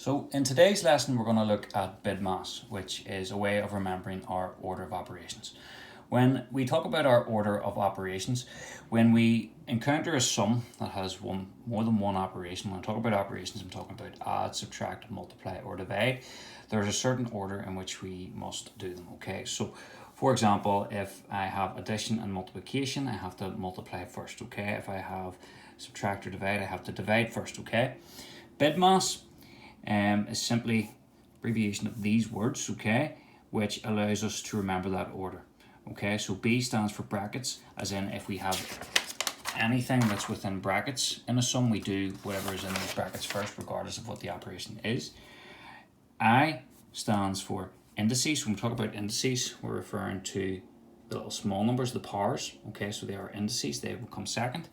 So in today's lesson, we're going to look at BIDMAS, which is a way of remembering our order of operations. When we talk about our order of operations, when we encounter a sum that has more than one operation, when I talk about operations, I'm talking about add, subtract, multiply, or divide. There's a certain order in which we must do them, okay? So, for example, if I have addition and multiplication, I have to multiply first, okay? If I have subtract or divide, I have to divide first, okay? BIDMAS is simply abbreviation of these words, okay, which allows us to remember that order. Okay, so B stands for brackets, as in if we have anything that's within brackets in a sum, we do whatever is in those brackets first, regardless of what the operation is. I stands for indices. When we talk about indices, we're referring to the little small numbers, the powers. Okay, so they are indices, they will come second.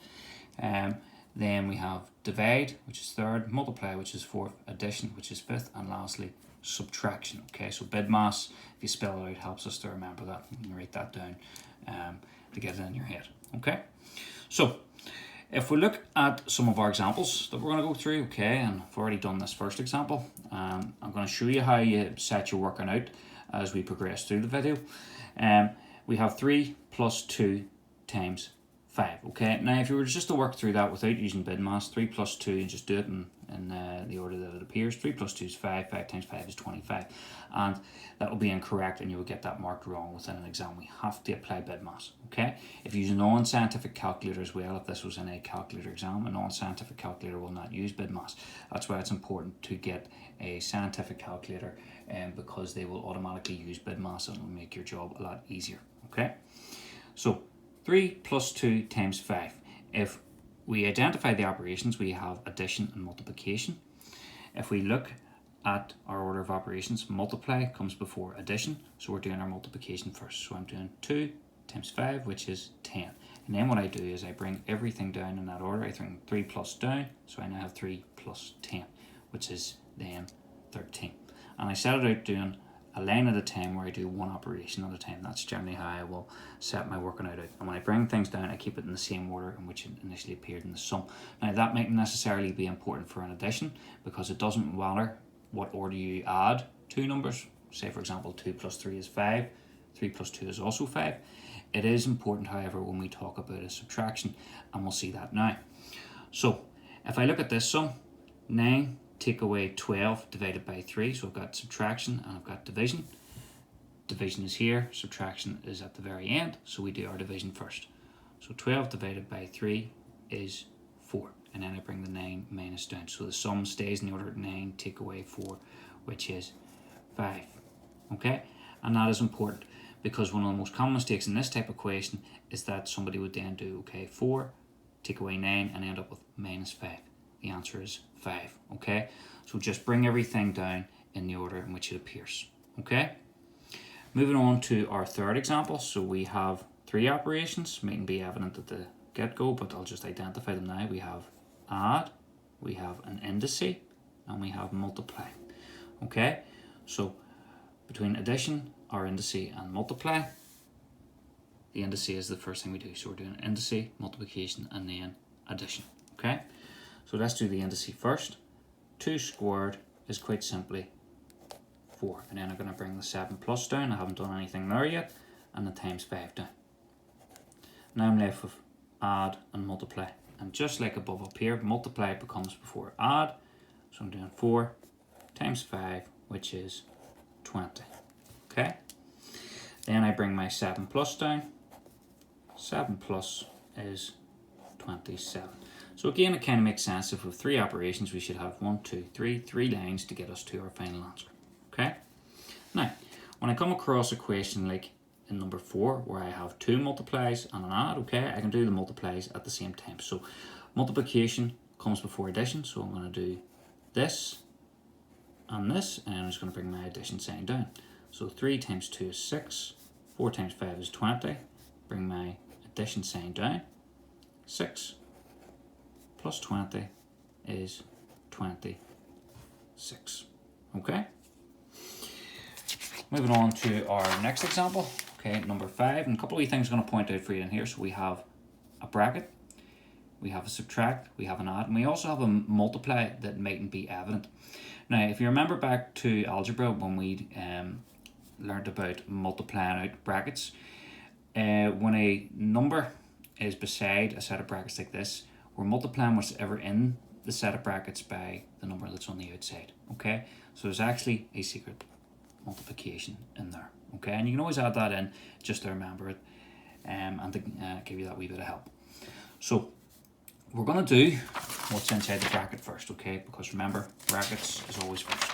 Then we have divide, which is third, multiply, which is fourth, addition, which is fifth, and lastly, subtraction. Okay, so BIDMAS, if you spell it out, helps us to remember that. You can write that down to get it in your head. Okay, so if we look at some of our examples that we're going to go through, okay, and I've already done this first example, I'm going to show you how you set your working out as we progress through the video. We have 3 plus 2 times 5. Okay, now if you were just to work through that without using BIDMAS, 3 plus 2, and just do it in the order that it appears. 3 plus 2 is 5, 5 times 5 is 25, and that will be incorrect and you will get that marked wrong within an exam. We have to apply BIDMAS, okay? If you use a non-scientific calculator as well, if this was in a calculator exam, a non-scientific calculator will not use BIDMAS. That's why it's important to get a scientific calculator, because they will automatically use BIDMAS and it will make your job a lot easier, okay? So 3 plus 2 times 5. If we identify the operations, we have addition and multiplication. If we look at our order of operations, multiply comes before addition, so we're doing our multiplication first. So I'm doing 2 times 5, which is 10. And then what I do is I bring everything down in that order. I bring 3 plus down, so I now have 3 plus 10, which is then 13. And I set it out doing a line at a time where I do one operation at a time. That's generally how I will set my working out. And when I bring things down, I keep it in the same order in which it initially appeared in the sum. Now that might necessarily be important for an addition, because it doesn't matter what order you add two numbers. Say for example 2 plus 3 is 5, 3 plus 2 is also 5. It is important, however, when we talk about a subtraction, and we'll see that now. So if I look at this sum, 9 take away 12 divided by 3, so I've got subtraction and I've got division. Division is here, subtraction is at the very end, so we do our division first. So 12 divided by 3 is 4, and then I bring the 9 minus down. So the sum stays in the order of 9 take away 4, which is 5. Okay, and that is important because one of the most common mistakes in this type of equation is that somebody would then do, okay, 4 take away 9 and end up with minus 5. The answer is 5, okay? So just bring everything down in the order in which it appears, okay? Moving on to our third example. So we have 3 operations, mightn't be evident at the get-go, but I'll just identify them now. We have add, we have an indice, and we have multiply, okay? So between addition, our indice, and multiply, the indice is the first thing we do. So we're doing indice, multiplication, and then addition, okay? So let's do the indice first. 2 squared is quite simply 4. And then I'm going to bring the 7 plus down. I haven't done anything there yet. And the times 5 down. Now I'm left with add and multiply. And just like above up here, multiply becomes before add. So I'm doing 4 times 5, which is 20. Okay? Then I bring my 7 plus down. 7 plus is 27. So again, it kind of makes sense. If we have 3 operations, we should have 1, 2, 3, 3 lines to get us to our final answer. Okay? Now, when I come across a question like in number 4, where I have 2 multiplies and an add, okay, I can do the multiplies at the same time. So multiplication comes before addition, so I'm going to do this and this, and I'm just going to bring my addition sign down. So 3 times 2 is 6, 4 times 5 is 20, bring my addition sign down, 6 plus 20 is 26. Okay? Moving on to our next example. Okay, number 5. And a couple of things I'm going to point out for you in here. So we have a bracket. we have a subtract, we have an add, and we also have a multiply that mightn't be evident. Now, if you remember back to algebra when we learned about multiplying out brackets, when a number is beside a set of brackets like this, we're multiplying what's ever in the set of brackets by the number that's on the outside. Okay, so there's actually a secret multiplication in there. Okay, and you can always add that in just to remember it and to give you that wee bit of help. So we're going to do what's inside the bracket first, okay? Because remember, brackets is always first.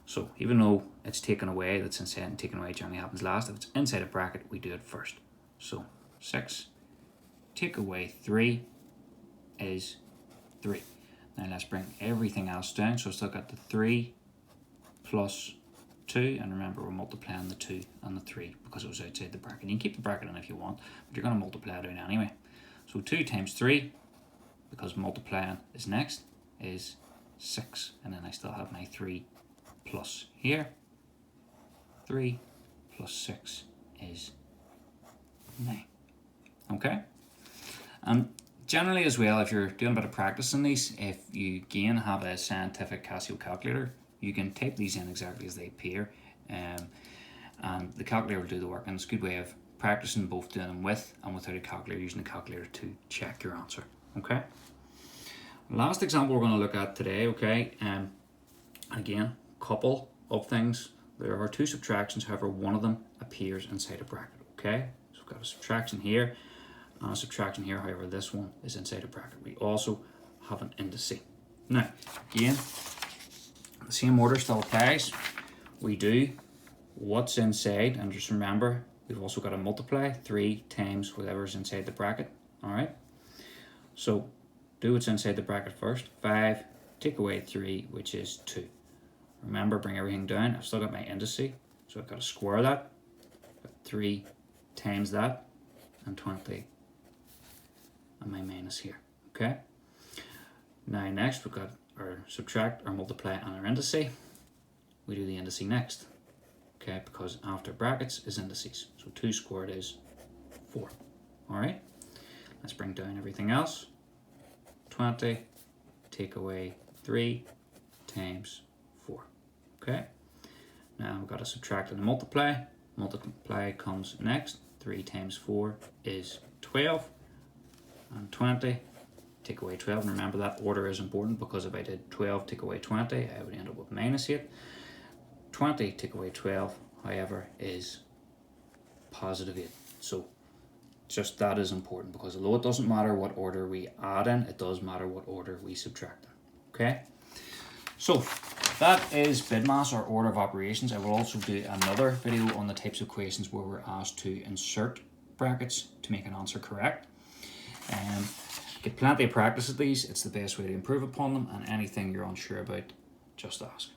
So even though it's taken away, that's inside, and taken away generally happens last. If it's inside a bracket, we do it first. So 6 take away 3 is 3. Now let's bring everything else down. So still got the 3 plus 2, and remember we're multiplying the 2 and the 3 because it was outside the bracket. You can keep the bracket in if you want, but you're going to multiply it out anyway. So 2 times 3, because multiplying is next, is 6. And then I still have my 3 plus here. 3 plus 6 is 9. Okay? And generally as well, if you're doing a bit of practice in these, if you again have a scientific Casio calculator, you can type these in exactly as they appear, and the calculator will do the work, and it's a good way of practicing both doing them with and without a calculator, using the calculator to check your answer. Okay. Last example we're going to look at today. Okay. Again, couple of things. There are 2 subtractions, however, one of them appears inside a bracket. Okay. So we've got a subtraction here and a subtraction here. However, this one is inside a bracket. We also have an indice. Now, again, the same order still applies. We do what's inside, and just remember we've also got to multiply 3 times whatever's inside the bracket. All right, so do what's inside the bracket first. 5 take away 3, which is 2. Remember, bring everything down. I've still got my indice, so I've got to square that. Got 3 times that, and 20, and my minus here. Okay, now next we've got our subtract, our multiply, and our indice. We do the indice next, okay, because after brackets is indices. So 2 squared is 4. All right, let's bring down everything else. 20 take away 3 times 4. Okay, now we've got to subtract and multiply. Multiply comes next. 3 times 4 is 12, and 20 take away 12, and remember that order is important, because if I did 12 take away 20, I would end up with minus 8. 20 take away 12, however, is positive 8. So just that is important, because although it doesn't matter what order we add in, it does matter what order we subtract in. Okay, so that is BIDMAS, or order of operations. I will also do another video on the types of equations where we're asked to insert brackets to make an answer correct. Get plenty of practice at these. It's the best way to improve upon them, and anything you're unsure about, just ask.